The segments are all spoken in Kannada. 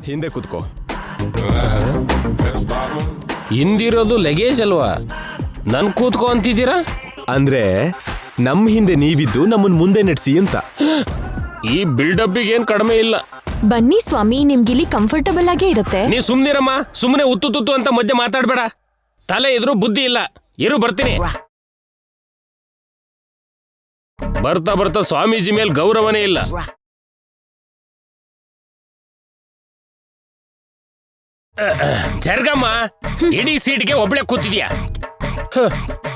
ಹಿಂದೆ ಕೂತ್ಕೋ. ಹಿಂದಿರೋದು ಲಗೇಜ್ ಅಲ್ವಾ, ನನ್ ಕೂತ್ಕೋ ಅಂತಿದ್ದೀರಾ? ಅಂದ್ರೆ ನಮ್ ಹಿಂದೆ ನೀವಿದ್ದು ನಮ್ಮನ್ ಮುಂದೆ ನಡೆಸಿ ಅಂತ. ಈ ಬಿಲ್ಡಪ್ಪಿಗೆ ಏನ್ ಕಡಿಮೆ ಇಲ್ಲ. ಬನ್ನಿ ಸ್ವಾಮಿ, ನಿಮ್ಗಿಲ್ಲಿ ಕಂಫರ್ಟಬಲ್ ಆಗೇ ಇರುತ್ತೆ. ನೀ ಸುಮ್ನಿರಮ್ಮ, ಸುಮ್ಮನೆ ಉತ್ತು ತುತ್ತು ಅಂತ ಮಧ್ಯೆ ಮಾತಾಡ್ಬೇಡ. ತಲೆ ಇದ್ರು ಬುದ್ಧಿ ಇಲ್ಲ. ಇರು ಬರ್ತೀನಿ. ಬರ್ತಾ ಬರ್ತಾ ಸ್ವಾಮೀಜಿ ಮೇಲ್ ಗೌರವನೇ ಇಲ್ಲ. ಜರ್ಗಮ್ಮ, ಇಡೀ ಸೀಟ್ಗೆ ಒಬ್ಳೆ ಕೂತಿದ್ಯಾ?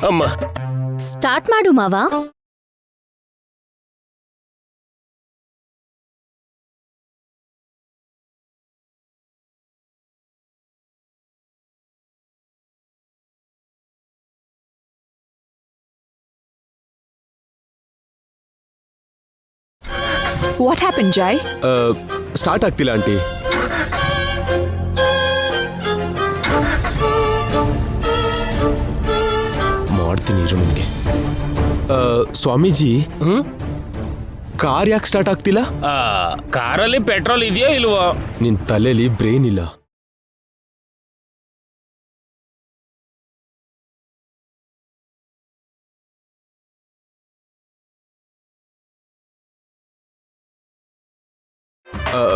ಅಮ್ಮ ಸ್ಟಾರ್ಟ್ ಮಾಡು ಮಾವ. What happen Jai? ಸ್ಟಾರ್ಟ್ ಆಗ್ತಿಲ್ಲ ಆಂಟಿ. ಮಾಡ್ತೀನಿ ಇರು ನಿಮ್ಗೆ. ಸ್ವಾಮೀಜಿ, ಕಾರ್ ಯಾಕೆ ಸ್ಟಾರ್ಟ್ ಆಗ್ತಿಲ್ಲ? ಕಾರಲ್ಲಿ ಪೆಟ್ರೋಲ್ ಇದೆಯೋ ಇಲ್ವೋ? ನಿನ್ ತಲೆಯಲ್ಲಿ ಬ್ರೈನ್ ಇಲ್ಲ.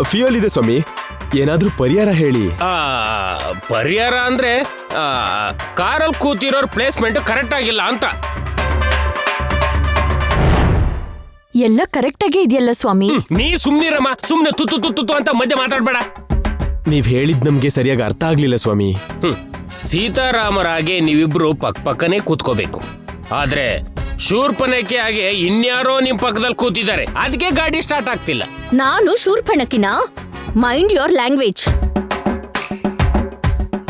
ಫ್ಯೂಯಲ್ ಇದೆ ಸ್ವಾಮಿ, ಏನಾದ್ರೂ ಪರಿಹಾರ ಹೇಳಿ. ಪರಿಹಾರ ಅಂದ್ರೆ ಕಾರಲ್ಲಿ ಕೂತಿರೋರ್ ಪ್ಲೇಸ್ಮೆಂಟ್ ಕರೆಕ್ಟ್ ಆಗಿಲ್ಲ ಅಂತ. ಎಲ್ಲ ಕರೆಕ್ಟ್ ಆಗೇ ಇದೆಯಲ್ಲ ಸ್ವಾಮಿ. ನೀ ಸುಮ್ನಿರಮ್ಮ, ಸುಮ್ನೆ ತುತ್ತು ತುತ್ತು ಅಂತ ಮಧ್ಯೆ ಮಾತಾಡ್ಬೇಡ. ನೀವ್ ಹೇಳಿದ್ ನಮ್ಗೆ ಸರಿಯಾಗಿ ಅರ್ಥ ಆಗ್ಲಿಲ್ಲ ಸ್ವಾಮಿ. ಸೀತಾರಾಮರಾಗೆ ನೀವಿಬ್ರು ಪಕ್ಕನೇ ಕೂತ್ಕೋಬೇಕು. ಆದ್ರೆ ಶೂರ್ಪನಖಿ ಹಾಗೆ ಇನ್ಯಾರೋ ನಿಮ್ ಪಕ್ಕದಲ್ಲಿ ಕೂತಿದ್ದಾರೆ, ಅದಕ್ಕೆ ಗಾಡಿ ಸ್ಟಾರ್ಟ್ ಆಗ್ತಿಲ್ಲ. ನಾನು ಶೂರ್ಪಣಕಿನ? Mind your language.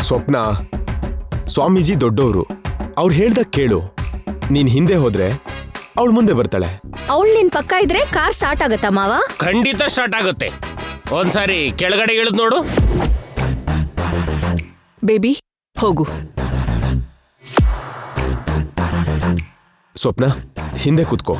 Swapna, Swamiji ದೊಡ್ಡವರು, ಅವ್ರು ಹೇಳ್ದಾಗ ಕೇಳು. ನೀನ್ ಹಿಂದೆ ಹೋದ್ರೆ ಅವಳು ಮುಂದೆ ಬರ್ತಾಳೆ. ಅವಳು ನಿನ್ ಪಕ್ಕ ಇದ್ರೆ ಕಾರ್ ಸ್ಟಾರ್ಟ್ ಆಗತ್ತಾ ಮಾವ? ಖಂಡಿತ ಸ್ಟಾರ್ಟ್ ಆಗುತ್ತೆ. ಒಂದ್ಸಾರಿ ಕೆಳಗಡೆ ಇಳಿದ್ ನೋಡು. ಬೇಬಿ ಹೋಗು. ಸ್ವಪ್ನ, ಹಿಂದೆ ಕೂತ್ಕೋ.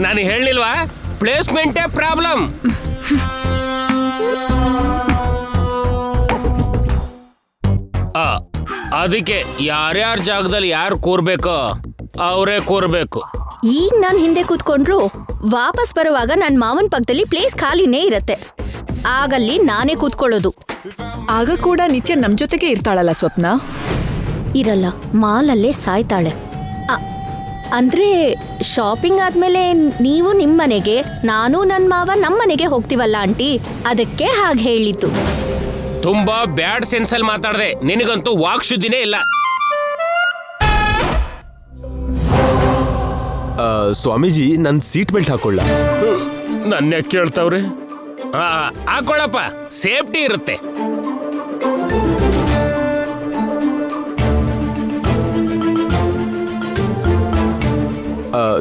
ನಾನು ಹೇಳಿಲ್ವಾ, ಪ್ಲೇಸ್ಮೆಂಟೇ ಪ್ರಾಬ್ಲಮ್. ಅದಕ್ಕೆ ಯಾರ್ಯಾರ ಜಾಗದಲ್ಲಿ ಯಾರು ಕೂರ್ಬೇಕೋ ಅವರೇ ಕೂರ್ಬೇಕು. ಈಗ ನಾನ್ ಹಿಂದೆ ಕೂತ್ಕೊಂಡ್ರು ವಾಪಸ್ ಬರುವಾಗ ನನ್ ಮಾವನ್ ಪಕ್ಕದಲ್ಲಿ ಪ್ಲೇಸ್ ಖಾಲಿನೇ ಇರತ್ತೆ. ಆಗಲ್ಲಿ ನಾನೇ ಕೂತ್ಕೊಳ್ಳೋದು. ಆಗ ಕೂಡ ನಿತ್ಯ ನಮ್ ಜೊತೆಗೆ ಇರ್ತಾಳಲ್ಲ ಸ್ವಪ್ನ? ಇರಲ್ಲ, ಮಾಲಲ್ಲೇ ಸಾಯ್ತಾಳೆ. ಅಂದ್ರೆ ಶಾಪಿಂಗ್ ಆದ್ಮೇಲೆ ನೀವು ನಿಮ್ಮನೆಗೆ, ನಾನು ನನ್ ಮಾವ ನಮ್ಮನೆಗೆ ಹೋಗ್ತೀವಲ್ಲ ಆಂಟಿ, ಅದಕ್ಕೆ ಹಾಗೆ ಹೇಳಿದ್ದು. ತುಂಬಾ ಬ್ಯಾಡ್ ಸೆನ್ಸಲ್ಲಿ ಮಾತಾಡ್ದೆ. ನಿನಗಂತೂ ವಾಕ್ ಶುದ್ಧಿನೇ ಇಲ್ಲ. ಸ್ವಾಮೀಜಿ, ನನ್ ಸೀಟ್ ಬೆಲ್ಟ್ ಹಾಕೊಳ್ಳ? ನನ್ನೇ ಕೇಳ್ತಾವ್ರಿ. ಹಾಕೊಳ್ಳಪ್ಪ, ಸೇಫ್ಟಿ ಇರುತ್ತೆ.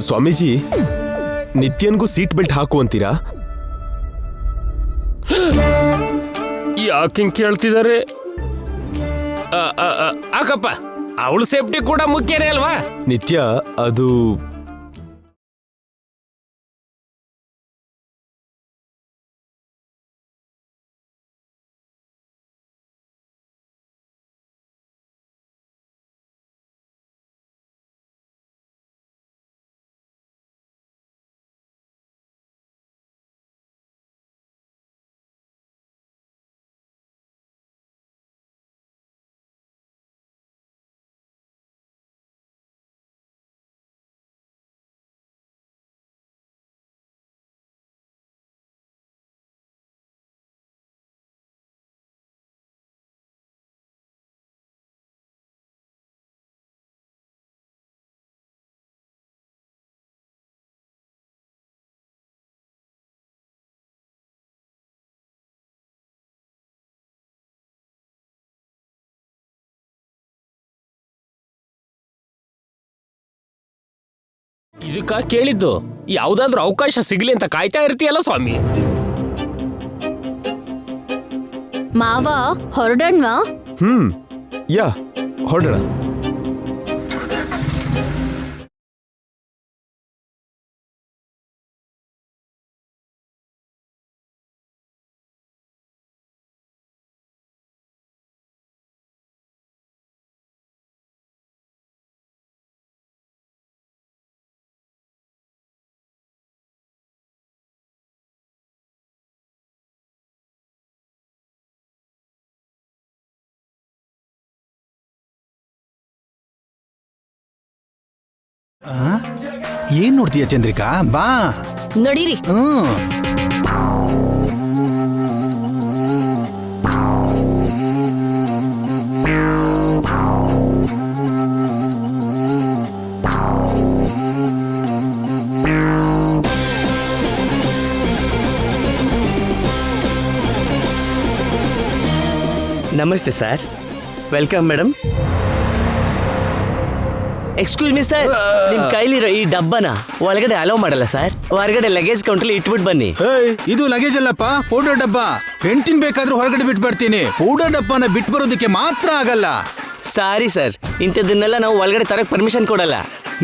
ಸ್ವಾಮೀಜಿ, ನಿತ್ಯನ್ಗೂ ಸೀಟ್ ಬೆಲ್ಟ್ ಹಾಕು ಅಂತೀರಾ? ಯಾಕಿಂಗ್ ಕೇಳ್ತಿದ್ದಾರೆ? ಹಾಕಪ್ಪ, ಅವಳು ಸೇಫ್ಟಿ ಕೂಡ ಮುಖ್ಯನೇ ಅಲ್ವಾ? ನಿತ್ಯ, ಅದು ಇದಕ್ಕ ಕೇಳಿದ್ದು ಯಾವ್ದಾದ್ರೂ ಅವಕಾಶ ಸಿಗ್ಲಿ ಅಂತ ಕಾಯ್ತಾ ಇರ್ತೀಯಲ್ಲ ಸ್ವಾಮಿ. ಮಾವ ಹೊರಡಣ್ವಾ? ಯಾ ಹೊರಡೋಣ. ಏನ್ ನೋಡ್ತೀಯ ಚಂದ್ರಿಕಾ? ಬಾ ನಡೀರಿ. ನಮಸ್ತೆ sir, welcome madam. Excuse me sir, ನಿಮ್ ಕೈಲಿರೋ ಈ ಡಬ್ಬನ ಒಳಗಡೆ ಅಲೋ ಮಾಡಲ್ಲ ಸರ್. ಹೊರಗಡೆ ಲಗೇಜ್ ಕೌಂಟ್ರಲ್ಲಿ ಇಟ್ಬಿಟ್ಟು ಬನ್ನಿ. ಇದು ಲಗೇಜ್ ಅಲ್ಲಪ್ಪ, ಪೌಡರ್ ಡಬ್ಬ. ಹೆಂಡ್ತಿನ್ ಬೇಕಾದ್ರೂ ಹೊರಗಡೆ ಬಿಟ್ಟು ಬರ್ತೀನಿ. ಪೌಡರ್ ಡಬ್ಬನ ಬಿಟ್ಟು ಬರೋದಕ್ಕೆ ಮಾತ್ರ ಆಗಲ್ಲ. ಸಾರಿ ಸರ್, ಇಂಥದನ್ನೆಲ್ಲ ನಾವು ಒಳಗಡೆ ತರಕ್ ಪರ್ಮಿಷನ್ ಕೊಡಲ್ಲ.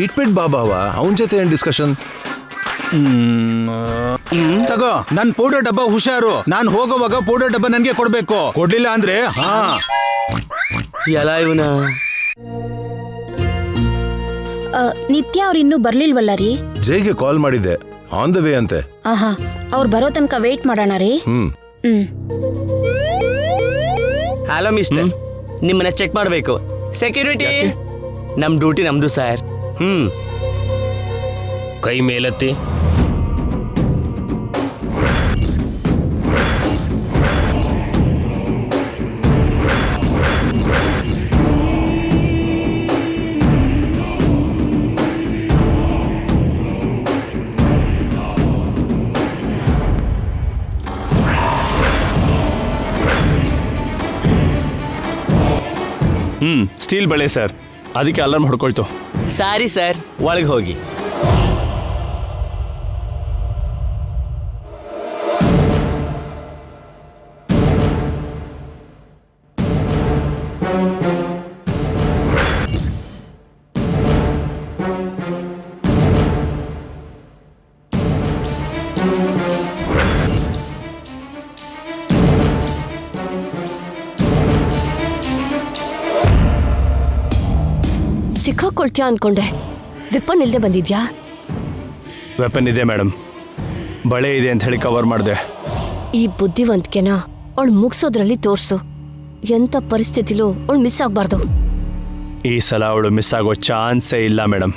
ಇಟ್ಬಿಟ್ ಬಾಬಾವ, ಅವನ ಜೊತೆ ಏನ್ ಡಿಸ್ಕಷನ್? ತಗೋ ನನ್ ಪೌಡರ್ ಡಬ್ಬ, ಹುಷಾರು. ನಾನ್ ಹೋಗೋವಾಗ ಪೌಡರ್ ಡಬ್ಬ ನನ್ಗೆ ಕೊಡ್ಬೇಕು. ಕೊಡ್ಲಿಲ್ಲ ಅಂದ್ರೆ ಎಲ್ಲ ಇವನ ನಿತ್ಯ ಅವ್ರು ಇನ್ನೂ ಬರ್ಲಿಲ್ವಲ್ಲ ರೀ? ಜೈಗೆ ಕಾಲ್ ಮಾಡಿದ್ದೆ, ಆನ್ ದ ವೇ ಅಂತೆ. ಆಹಾ, ಅವ್ರು ಬರೋ ತನಕ ವೇಟ್ ಮಾಡೋಣ ರೀ. ಹಲೋ ಮಿಸ್ಟರ್, ನಿಮ್ಮನ್ನ ಚೆಕ್ ಮಾಡ್ಬೇಕು. ಸೆಕ್ಯೂರಿಟಿ, ನಮ್ ಡ್ಯೂಟಿ ನಮ್ದು ಸರ್. ಕೈ ಮೇಲತ್ತಿ. ಸ್ಟೀಲ್ ಬಳೆ ಸರ್, ಅದಕ್ಕೆ ಅಲಾರ್ಮ್ ಹೊಡ್ಕೊಳ್ತು. ಸಾರಿ ಸರ್, ಒಳಗೆ ಹೋಗಿ. ಸಿಕ್ಕಾಕೊಳ್ತೀಯ ಅನ್ಕೊಂಡೆ. ವೆಪನ್ ಇಲ್ದೆ ಬಂದಿದ್ಯಾ? ವೆಪನ್ ಇದೆ ಮೇಡಮ್, ಬಳೆ ಇದೆ ಅಂತ ಹೇಳಿ ಕವರ್ ಮಾಡಿದೆ. ಈ ಬುದ್ಧಿವಂತಿಕೆನ ಅವಳು ಮುಗಿಸೋದ್ರಲ್ಲಿ ತೋರ್ಸು. ಎಂಥ ಪರಿಸ್ಥಿತಿಲೂ ಅವಳು ಮಿಸ್ ಆಗ್ಬಾರ್ದು. ಈ ಸಲ ಅವಳು ಮಿಸ್ ಆಗೋ ಚಾನ್ಸೇ ಇಲ್ಲ ಮೇಡಮ್.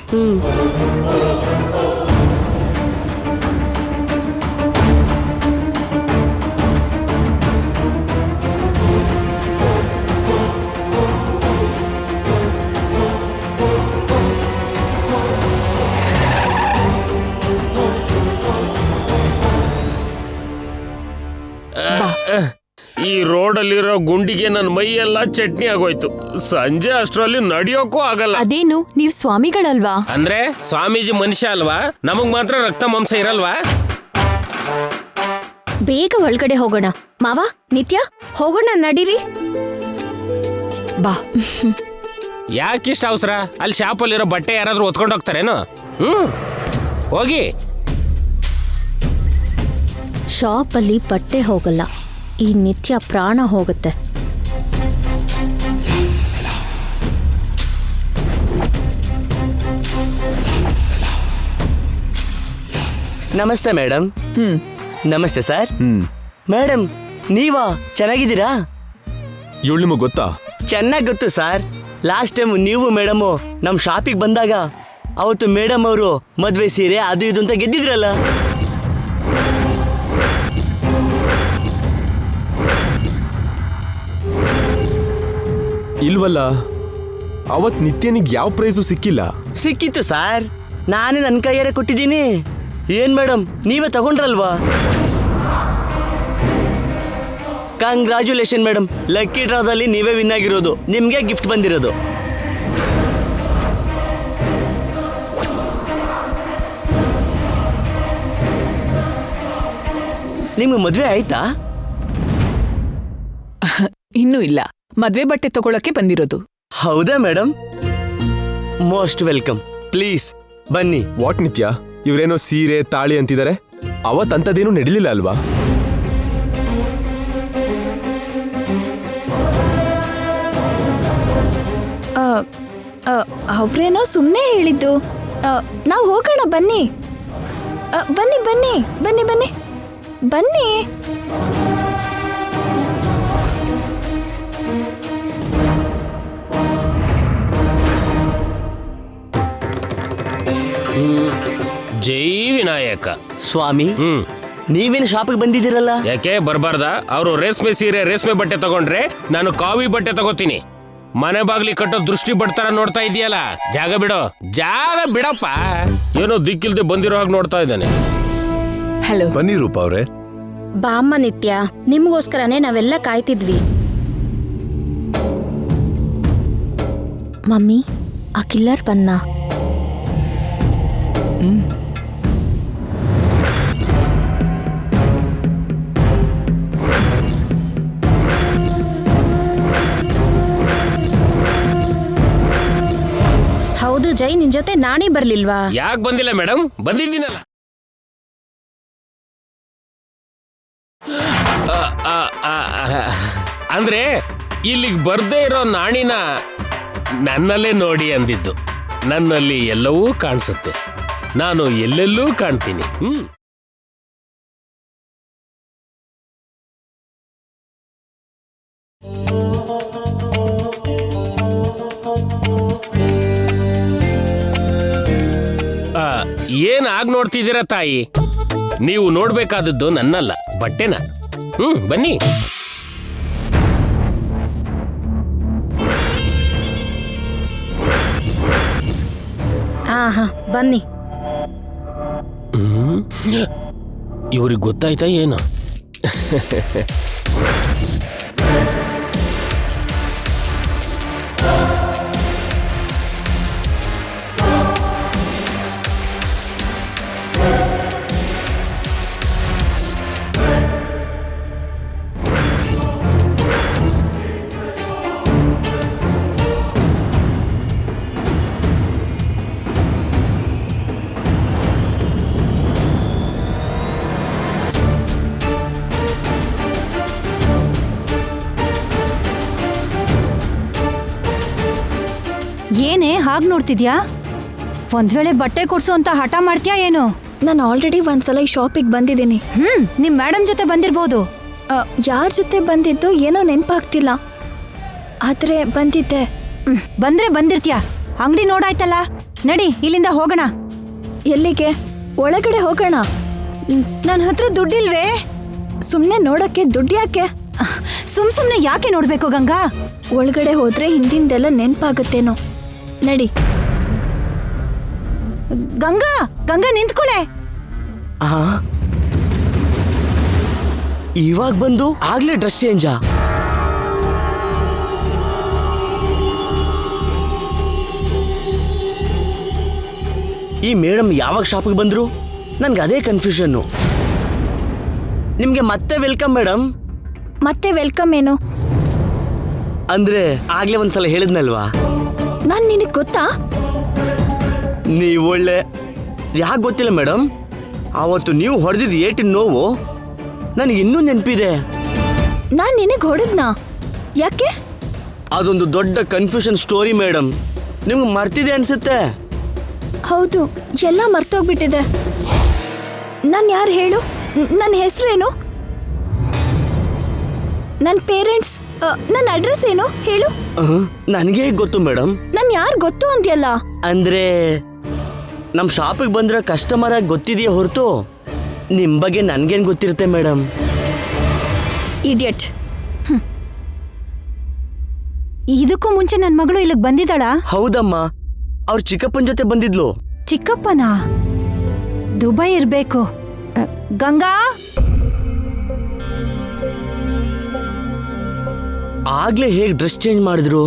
ಈ ರೋಡಲ್ಲಿರೋ ಗುಂಡಿಗೆ ನನ್ನ ಮೈಯೆಲ್ಲ ಚಟ್ನಿ ಆಗೋಯ್ತು. ಸಂಜೆ ಅಷ್ಟರಲ್ಲಿ ನಡೆಯೋಕ್ಕೂ ಆಗಲ್ಲ. ಅದೇನು, ನೀವ್ ಸ್ವಾಮಿಗಳಲ್ವಾ? ಅಂದ್ರೆ ಸ್ವಾಮೀಜಿ ಮನುಷ್ಯ ಅಲ್ವಾ? ನಮಗ್ ಮಾತ್ರ ರಕ್ತ ಮಾಂಸ ಇರಲ್ವಾ? ಬೇಗ ಒಳಗಡೆ ಹೋಗೋಣ. ಮಾವ, ನಿತ್ಯ, ಹೋಗೋಣ ನಡೀರಿ. ಬಾ. ಯಾಕಿಷ್ಟ ಅವಸರ? ಅಲ್ಲಿ ಶಾಪಲ್ಲಿರೋ ಬಟ್ಟೆ ಯಾರಾದ್ರೂ ಹೊತ್ಕೊಂಡು ಹೋಗ್ತಾರೇನು? ಹೋಗಿ. ಶಾಪಲ್ಲಿ ಬಟ್ಟೆ ಹೋಗಲ್ಲ, ಈ ನಿತ್ಯ ಪ್ರಾಣ ಹೋಗುತ್ತೆ. ನಮಸ್ತೆ ಮೇಡಮ್. ನಮಸ್ತೆ ಸರ್. ಮೇಡಮ್, ನೀವಾ? ಚೆನ್ನಾಗಿದ್ದೀರಾ? ಇವಳು ನಿಮಗೆ ಗೊತ್ತಾ? ಚೆನ್ನಾಗಿ ಗೊತ್ತು ಸರ್. ಲಾಸ್ಟ್ ಟೈಮ್ ನೀವು ಮೇಡಮು ನಮ್ಮ ಶಾಪಿಗೆ ಬಂದಾಗ ಅವತ್ತು ಮೇಡಮ್ ಅವರು ಮದುವೆ ಸೀರೆ ಅದು ಇದು ಅಂತ ಗೆದ್ದಿದ್ರಲ್ಲ. ಇಲ್ವಲ್ಲ, ಅವತ್ ನಿತ್ಯನಿಗೆ ಯಾವ ಪ್ರೈಸು ಸಿಕ್ಕಿಲ್ಲ. ಸಿಕ್ಕಿತ್ತು ಸರ್, ನಾನೇ ನನ್ನ ಕೈಯಾರೆ ಕೊಟ್ಟಿದ್ದೀನಿ. ಏನ್ ಮೇಡಮ್, ನೀವೇ ತಗೊಂಡ್ರಲ್ವಾ? ಕಂಗ್ರಾಚ್ಯುಲೇಷನ್ ಮೇಡಮ್, ಲಕ್ಕಿ ಡ್ರಾದಲ್ಲಿ ನೀವೇ ವಿನ್ ಆಗಿರೋದು. ನಿಮಗೆ ಗಿಫ್ಟ್ ಬಂದಿರೋದು. ನಿಮ್ಗೆ ಮದ್ವೆ ಆಯ್ತಾ? ಇನ್ನೂ ಇಲ್ಲ, ಮದ್ವೆ ಬಟ್ಟೆ ತಗೊಳಕ್ಕೆ ಬಂದಿರೋದು. ಹೌದಾ ಮೇಡಮ್? Most welcome. ಪ್ಲೀಸ್ ಬನ್ನಿ. ವಾಟ್ ನಿತ್ಯ, ಇವ್ರೇನೋ ಸೀರೆ ತಾಳಿ ಅಂತಿದ್ದಾರೆ, ಅವತ್ತಂತದೇನು ನಡಿಲಿಲ್ಲ ಅಲ್ವಾ? ಅವ್ರೇನೋ ಸುಮ್ಮನೆ ಹೇಳಿದ್ದು. ನಾವು ಹೋಗೋಣ ಬನ್ನಿ. ಬನ್ನಿ ಬನ್ನಿ ಬನ್ನಿ ಬನ್ನಿ ಬನ್ನಿ. ಜೈ ವಿನಾಯಕ. ಸ್ವಾಮಿ, ನೀವೇನು ಶಾಪಿಗೆ ಬಂದಿದ್ದೀರಲ್ಲ? ಯಾಕೆ ಬರಬಾರ್ದ? ಅವರು ರೇಷ್ಮೆ ಸೀರೆ ರೇಷ್ಮೆ ಬಟ್ಟೆ ತಗೊಂಡ್ರೆ ನಾನು ಕಾವಿ ಬಟ್ಟೆ ತಗೋತೀನಿ. ಮನೆ ಬಾಗ್ಲಿ ಕಟ್ಟೋ ದೃಷ್ಟಿ ಬಡ್ತಾರ ನೋಡ್ತಾ ಇದೆಯಲ್ಲ, ಜಾಗ ಬಿಡೋ, ಜಾಗ ಬಿಡಪ್ಪ. ಏನೋ ದಿಕ್ಕಿಲ್ದೆ ಬಂದಿರೋ ಹಾಗೆ ನೋಡ್ತಾ ಇದ್ದಾನೆ. ಹಲೋ. ಬನ್ನಿ ರೂಪ ಅವ್ರೆ. ಬಾಮ್ಮ ನಿತ್ಯ, ನಿಮ್ಗೋಸ್ಕರನೇ ನಾವೆಲ್ಲ ಕಾಯ್ತಿದ್ವಿ. ಮಮ್ಮಿ, ಆ ಕಿಲ್ಲರ್ ಬಂದ. ಹೌದು ಜೈ, ನಿನ್ ಜೊತೆ ನಾನೇ ಬರ್ಲಿಲ್ವಾ? ಯಾಕೆ ಬಂದಿಲ್ಲ ಮೇಡಮ್? ಬಂದಿದ್ದೀನಲ್ಲ. ಅಂದ್ರೆ ಇಲ್ಲಿಗೆ ಬರ್ದೇ ಇರೋ ನಾಣಿನ ನನ್ನಲ್ಲೇ ನೋಡಿ ಅಂದಿದ್ದು. ನನ್ನಲ್ಲಿ ಎಲ್ಲವೂ ಕಾಣಿಸುತ್ತೆ, ನಾನು ಎಲ್ಲೆಲ್ಲೂ ಕಾಣ್ತೀನಿ. ಏನ್ ಆಗ್ ನೋಡ್ತಿದ್ದೀರಾ ತಾಯಿ? ನೀವು ನೋಡ್ಬೇಕಾದದ್ದು ನನ್ನಲ್ಲ, ಬಟ್ಟೆನ. ಬನ್ನಿ. ಹಾ ಬನ್ನಿ. ಇವ್ರಿಗೆ ಗೊತ್ತಾಯ್ತಾ ಏನು? ಏನೇ ಹಾಗೆ ನೋಡ್ತಿದ್ಯಾ? ಒಂದ್ ವೇಳೆ ಬಟ್ಟೆ ಕೊಡ್ಸು ಅಂತ ಹಠ ಮಾಡ್ತೀಯಾ ಏನು? ನಾನು ಆಲ್ರೆಡಿ ಒಂದ್ಸಲ ಈ ಶಾಪಿಗೆ ಬಂದಿದ್ದೀನಿ. ನಿಮ್ ಮೇಡಮ್ ಜೊತೆ ಬಂದಿರ್ಬೋದು. ಯಾರ ಜೊತೆ ಬಂದಿದ್ದು ಏನೋ ನೆನಪಾಗ್ತಿಲ್ಲ, ಆದ್ರೆ ಬಂದಿದ್ದೆ. ಬಂದ್ರೆ ಬಂದಿರ್ತೀಯ. ಅಂಗಡಿ ನೋಡಾಯ್ತಲ್ಲ, ನಡಿ ಇಲ್ಲಿಂದ ಹೋಗೋಣ. ಎಲ್ಲಿಗೆ? ಒಳಗಡೆ ಹೋಗೋಣ. ನನ್ನ ಹತ್ರ ದುಡ್ಡಿಲ್ವೇ? ಸುಮ್ನೆ ನೋಡಕ್ಕೆ ದುಡ್ಡು ಯಾಕೆ? ಸುಮ್ನೆ ಯಾಕೆ ನೋಡ್ಬೇಕು ಗಂಗಾ? ಒಳಗಡೆ ಹೋದ್ರೆ ಹಿಂದಿಂದೆಲ್ಲ ನೆನಪಾಗತ್ತೇನೋ. ನಡಿ. ಗಂಗಾ ಗಂಗಾ ನಿಂತ್ಕೊಳೆ. ಇವಾಗ ಬಂದು ಆಗ್ಲೇ ಡ್ರೆಸ್ ಚೇಂಜಾ? ಈ ಮೇಡಮ್ ಯಾವಾಗ ಶಾಪಿಗೆ ಬಂದ್ರು? ನನ್ಗೆ ಅದೇ ಕನ್ಫ್ಯೂಷನ್ನು. ನಿಮ್ಗೆ ಮತ್ತೆ ವೆಲ್ಕಮ್ ಮೇಡಮ್. ಮತ್ತೆ ವೆಲ್ಕಮ್ ಏನು? ಅಂದ್ರೆ ಆಗ್ಲೇ ಒಂದ್ಸಲ ಹೇಳಿದ್ನಲ್ವಾ? ನಾನ್ ನಿನಗ್ ಗೊತ್ತಾ? ನೀವು ಒಳ್ಳೆ. ಯಾಕೆ ಗೊತ್ತಿಲ್ಲ ಮೇಡಮ್, ಅವತ್ತು ನೀವು ಹೊಡೆದಿದ್ದು ಏಟಿನ ನೋವು ನನಗೆ ಇನ್ನೂ ನೆನಪಿದೆ. ನಾನ್ ನಿನಗ್ ಹೊಡೆದ್ನಾ? ಯಾಕೆ? ಅದೊಂದು ದೊಡ್ಡ ಕನ್ಫ್ಯೂಷನ್ ಸ್ಟೋರಿ ಮೇಡಮ್. ನಿಮ್ಗೆ ಮರ್ತಿದೆ ಅನ್ಸುತ್ತೆ. ಹೌದು, ಎಲ್ಲ ಮರ್ತೋಗ್ಬಿಟ್ಟಿದೆ. ನಾನು ಯಾರು ಹೇಳು? ನನ್ನ ಹೆಸರೇನು? ನನ್ನ ಪೇರೆಂಟ್ಸ್, ನನ್ನ ಅಡ್ರೆಸ್ ಏನು ಹೇಳು? ನನಗೆ ಗೊತ್ತು ಮೇಡಮ್. ನಾನು ಯಾರು ಗೊತ್ತು ಅಂದ್ಯಲ್ಲ? ಅಂದ್ರೆ ನಮ್ಮ ಶಾಪಿಗೆ ಬಂದ್ರೆ ಕಸ್ಟಮರ್ ಆಗಿ ಗೊತ್ತಿದೆಯಾ ಹೊರತು ನಿಮ್ಮ ಬಗ್ಗೆ ನನ್ಗೇನು ಗೊತ್ತಿರುತ್ತೆ ಮೇಡಮ್? ಇಡಿಯಟ್. ಇದಕ್ಕೂ ಮುಂಚೆ ನನ್ನ ಮಗಳು ಇಲ್ಲಿಗೆ ಬಂದಿದ್ದಾಳ? ಹೌದಮ್ಮ, ಅವ್ರ ಚಿಕ್ಕಪ್ಪನ ಜೊತೆ ಬಂದಿದ್ಲು. ಚಿಕ್ಕಪ್ಪನ? ದುಬೈ ಇರ್ಬೇಕು. ಗಂಗಾ, ಆಗ್ಲೇ ಹೇಗೆ ಡ್ರೆಸ್ ಚೇಂಜ್ ಮಾಡಿದ್ರು?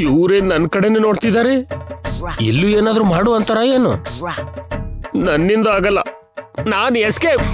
ಇವರೇ ನನ್ನ ಕಡೆನೆ ನೋಡ್ತಿದ್ದಾರೆ. ಇಲ್ಲೂ ಏನಾದ್ರೂ ಮಾಡು ಅಂತಾರ ಏನು? ನನ್ನಿಂದ ಆಗಲ್ಲ, ನಾನು ಎಸ್ಕೇಪ್.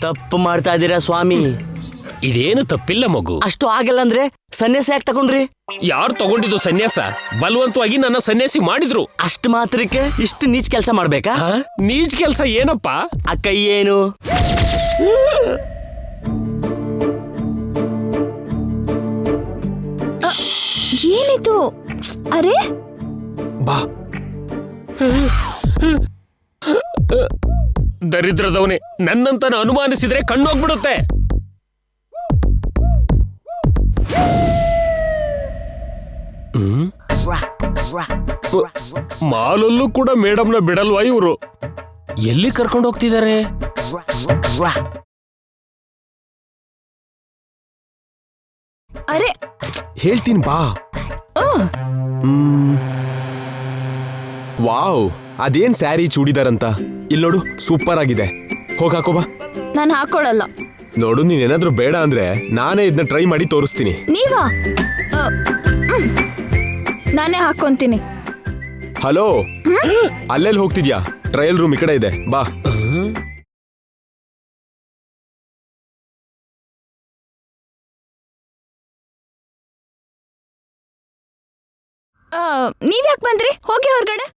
ತಪ್ಪು ಮಾಡ್ತಾ ಇದ್ದೀರಾ ಸ್ವಾಮಿ. ಇದೇನು ತಪ್ಪಿಲ್ಲ ಮಗು. ಅಷ್ಟು ಆಗಲ್ಲ ಅಂದ್ರೆ ಸನ್ಯಾಸ ಯಾಕೆ ತಗೊಂಡ್ರಿ? ಯಾರು ತಗೊಂಡಿದ್ದು ಸನ್ಯಾಸ? ಬಲವಂತವಾಗಿ ನನ್ನ ಸನ್ಯಾಸಿ ಮಾಡಿದ್ರು. ಅಷ್ಟು ಮಾತ್ರಕ್ಕೆ ಇಷ್ಟು ನೀಚ್ ಕೆಲಸ ಮಾಡ್ಬೇಕಾ? ನೀಚ್ ಕೆಲ್ಸ ಏನಪ್ಪ? ಆ ಕೈ ಏನು? ಏನಿದು? ಅರೆ ಬಾ. ದರಿದ್ರದವನೇ, ನನ್ನಂತನ ಅನುಮಾನಿಸಿದ್ರೆ ಕಣ್ಣೋಗ್ಬಿಡುತ್ತೆ. ಮಾಲಲ್ಲೂ ಕೂಡ ಮೇಡಮ್ನ ಬಿಡಲ್ವಾ ಇವರು? ಎಲ್ಲಿ ಕರ್ಕೊಂಡು ಹೋಗ್ತಿದ್ದಾರೆ? ಅರೆ ಹೇಳ್ತೀನಿ ಬಾ. ವಾವ್, ಅದೇನ್ ಸ್ಯಾರಿ ಚೂಡಿದಾರ್ ಅಂತ. ಇಲ್ಲಿ ನೋಡು, ಸೂಪರ್ ಆಗಿದೆ. ಹೋಗ್ ಹಾಕೋ ಬಾ. ನಾನು ಹಾಕೊಳಲ್ಲ. ನೋಡು, ನೀನೇನಾದ್ರೂ ಬೇಡ ಅಂದ್ರೆ ನಾನೇ ಇದನ್ನ ಟ್ರೈ ಮಾಡಿ ತೋರಿಸ್ತೀನಿ. ನೀವಾ? ನಾನೇ ಹಾಕೊಂತೀನಿ. ಹಲೋ, ಅಲ್ಲೆಲ್ಲಿ ಹೋಗ್ತಿದ್ಯಾ? ಟ್ರಯಲ್ ರೂಮ್ ಈ ಕಡೆ ಇದೆ, ಬಾ. ನೀವ್ಯಾಕೆ ಬಂದ್ರಿ? ಹೋಗಿ ಹೊರಗಡೆ.